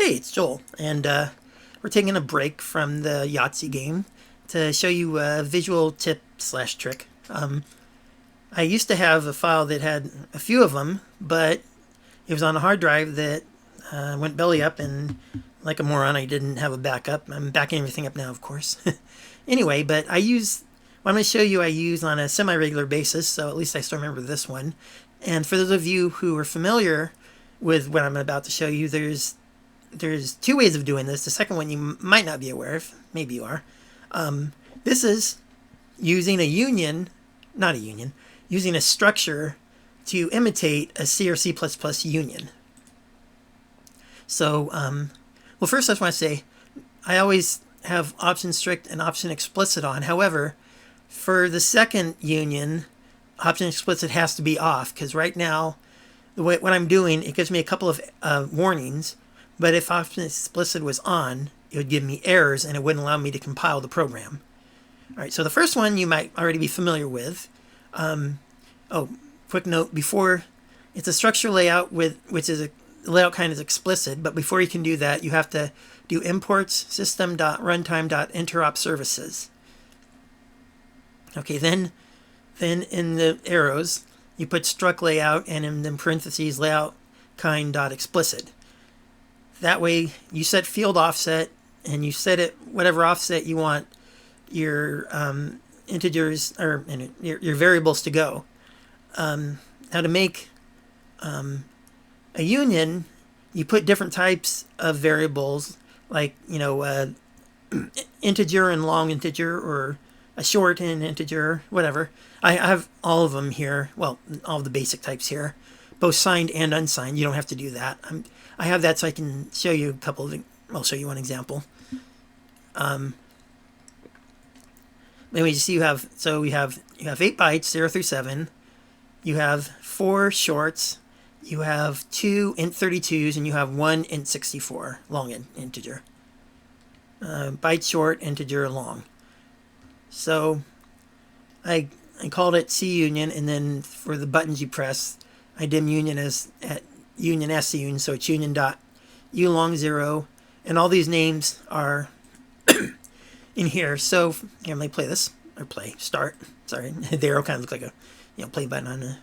Hey, it's Joel, and we're taking a break from the Yahtzee game to show you a visual tip slash trick. I used to have a file that had a few of them, but it was on a hard drive that went belly up, and like a moron, I didn't have a backup. I'm backing everything up now, of course. Anyway, but what I'm going to show you I use on a semi-regular basis, so at least I still remember this one. And for those of you who are familiar with what I'm about to show you, there's two ways of doing this. The second one you might not be aware of. Maybe you are. This is using using a structure to imitate a C or C++ union. So, well, first I just want to say, I always have option strict and option explicit on. However, for the second union, option explicit has to be off, because right now, what I'm doing, it gives me a couple of warnings. But if option explicit was on, it would give me errors and it wouldn't allow me to compile the program. All right, so the first one you might already be familiar with. Quick note, before, it's a structure layout which is a layout kind is explicit, but before you can do that, you have to do imports system.runtime.interop services. Okay, then in the arrows, you put struct layout and in parentheses layout kind.explicit. That way, you set field offset, and you set it whatever offset you want your integers or your variables to go. Now, to make a union, you put different types of variables, like integer and long integer, or a short and integer, whatever. I have all of them here. Well, all of the basic types here, both signed and unsigned. You don't have to do that. I have that so I can show you I'll show you one example. Anyway, you see you have 8 bytes, 0 through 7. You have 4 shorts. You have 2 int32s, and you have 1 int64, long integer. Byte short, integer long. So I called it C union, and then for the buttons you press, I dim union as at union S union, so it's union dot u long 0, and all these names are in here. So here, let me play this, or start. Sorry, the arrow kind of looks like a play button on a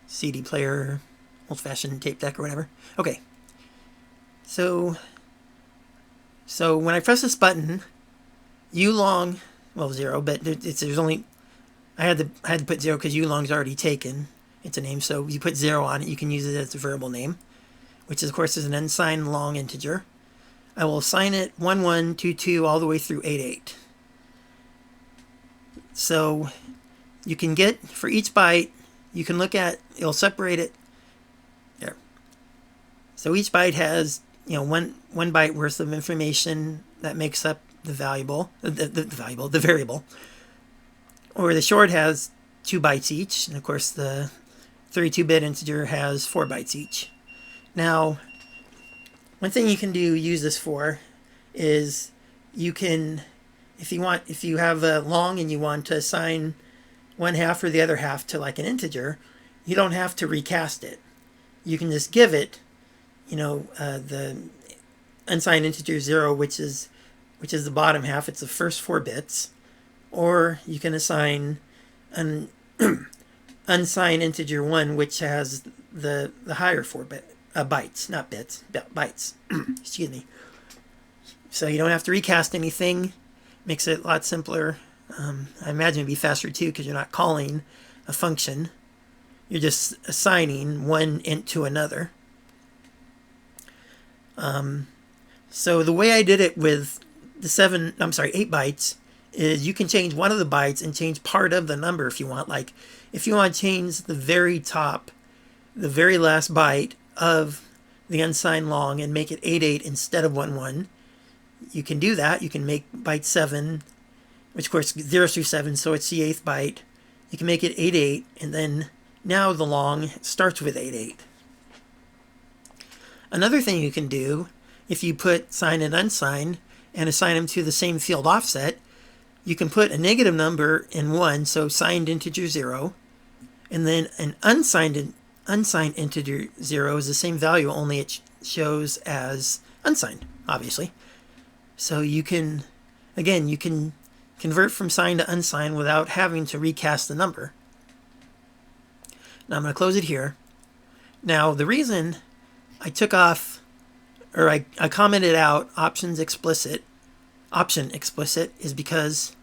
CD player, old-fashioned tape deck or whatever. Okay, so when I press this button, u long, 0, but there's only I had to put 0 because u long's already taken. It's a name, so you put 0 on it. You can use it as a variable name, which of course is an unsigned long integer. I will assign it 1 1 2 2 all the way through 8 8. So you can get, for each byte, you can look at, it'll separate it there. So each byte has one byte worth of information that makes up the variable, or the short has 2 bytes each, and of course the 32-bit integer has 4 bytes each. Now, one thing you can use this for is you can, if you have a long and you want to assign one half or the other half to like an integer, you don't have to recast it. You can just give it, the unsigned integer 0, which is the bottom half. It's the first 4 bits, or you can assign an unsigned integer 1, which has the higher 4 bytes, not bits, bytes. Excuse me. So you don't have to recast anything. Makes it a lot simpler. I imagine it'd be faster too, because you're not calling a function. You're just assigning one int to another. So the way I did it with the 8 bytes is you can change one of the bytes and change part of the number if you want. Like, if you want to change the very top, the very last byte of the unsigned long and make it 8 8 instead of 1 1, you can do that. You can make byte 7, which of course 0 through 7, so it's the 8th byte. You can make it 8 8, and then now the long starts with 8 8. Another thing you can do, if you put signed and unsigned and assign them to the same field offset, you can put a negative number in 1, so signed integer 0, and then an unsigned unsigned integer 0 is the same value, only it shows as unsigned, obviously. So you can, again, you can convert from signed to unsigned without having to recast the number. Now I'm going to close it here. Now the reason I took off, or I commented out option explicit is because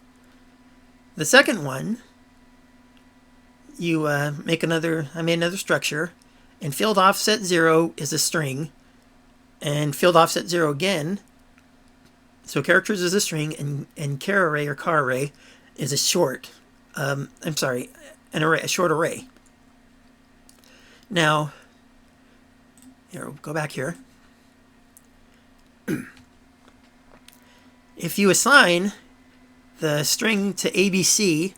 the second one, you I made another structure, and field offset 0 is a string, and field offset 0 again, so characters is a string, and char array or car array is a short, an array, a short array. Now, here, we'll go back here. If you assign the string to ABC,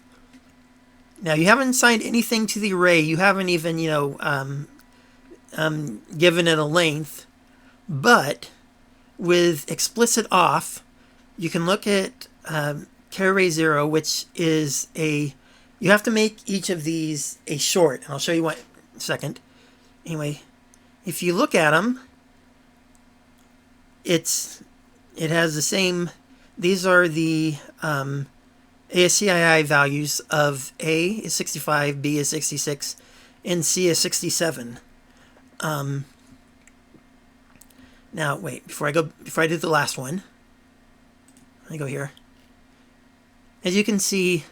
now you haven't assigned anything to the array. You haven't even, given it a length. But with explicit off, you can look at char array 0, which is you have to make each of these a short. And I'll show you what in a second. Anyway, if you look at them, it has the same. These are the ASCII values of A is 65, B is 66, and C is 67. Now wait, before I do the last one, let me go here. As you can see,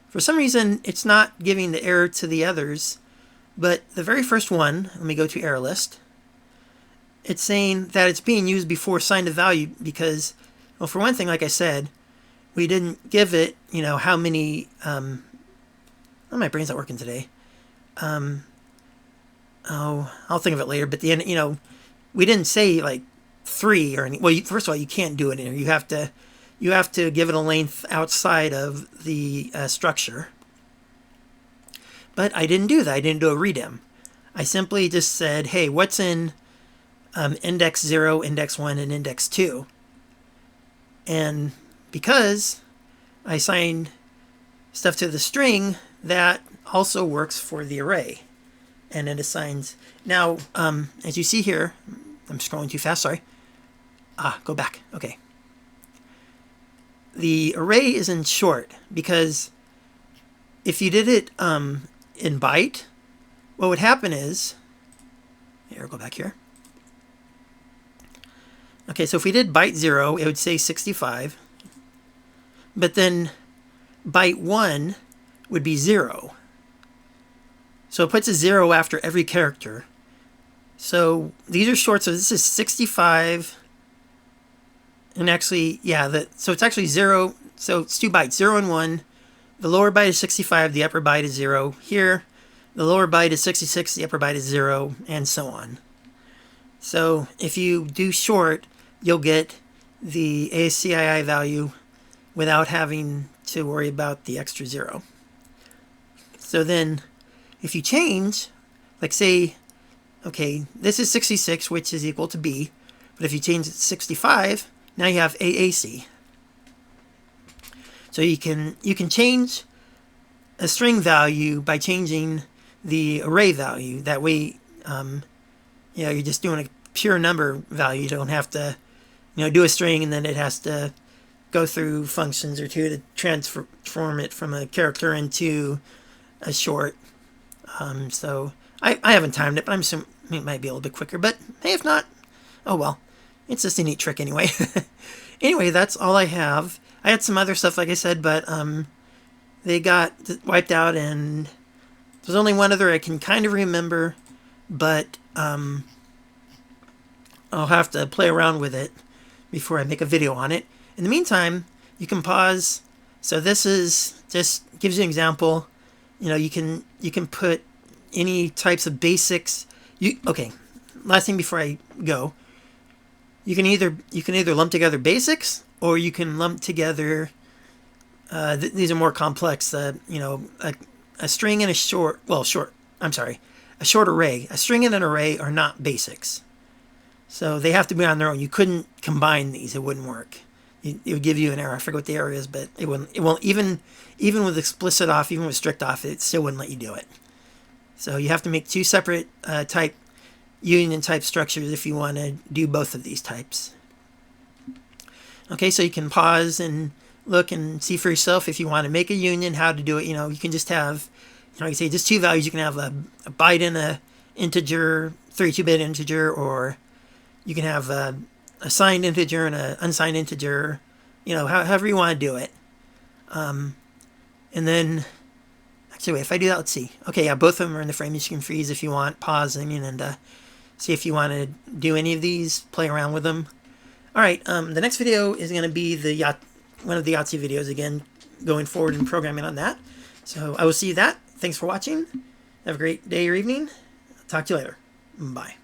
for some reason it's not giving the error to the others, but the very first one, let me go to error list. It's saying that it's being used before signed to value because, well, for one thing, like I said, we didn't give it, how many, oh, my brain's not working today. I'll think of it later, but the end, we didn't say like 3 or any, well, first of all, you can't do it in here. You have to give it a length outside of the structure. But I didn't do that. I didn't do a redim. I simply just said, hey, what's in index 0, index 1, and index 2? And because I assigned stuff to the string, that also works for the array. And it assigns. Now, as you see here, I'm scrolling too fast, sorry. Go back. Okay. The array is in short because if you did it in byte, what would happen is, here, go back here. Okay, so if we did byte 0, it would say 65. But then byte 1 would be 0. So it puts a 0 after every character. So these are short, so this is 65. And actually, yeah, so it's actually 0. So it's 2 bytes, 0 and 1. The lower byte is 65, the upper byte is 0. Here, the lower byte is 66, the upper byte is 0, and so on. So if you do short, you'll get the ASCII value without having to worry about the extra 0. So then if you change, like say, okay, this is 66, which is equal to B, but if you change it to 65, now you have AAC. So you can change a string value by changing the array value. That way, you're just doing a pure number value. You don't have to, do a string and then it has to go through functions or two to transform it from a character into a short. So I haven't timed it, but I'm assuming it might be a little bit quicker. But hey, if not, oh well. It's just a neat trick anyway. Anyway, that's all I have. I had some other stuff, like I said, but they got wiped out, and there's only one other I can kind of remember, but I'll have to play around with it before I make a video on it. In the meantime, you can pause. So this is just gives you an example. You can put any types of basics. Okay, last thing before I go. You can either lump together basics, or you can lump together. These are more complex. A string and a short array. A string and an array are not basics, so they have to be on their own. You couldn't combine these; it wouldn't work. It would give you an error. I forget what the error is, but it won't. Even with explicit off, even with strict off, it still wouldn't let you do it. So you have to make two separate type union type structures if you want to do both of these types. Okay, so you can pause and look and see for yourself if you want to make a union, how to do it. You know, you can just have, you know, like I say, just two values. You can have a byte and a integer, 32-bit integer, or you can have a signed integer and an unsigned integer. You know, however you want to do it. And then, actually, wait, if I do that, let's see. Okay, yeah, both of them are in the frame. You can freeze if you want, pause, and see if you want to do any of these, play around with them. All right, the next video is going to be one of the Yahtzee videos, again, going forward and programming on that. So I will see you that. Thanks for watching. Have a great day or evening. Talk to you later. Bye.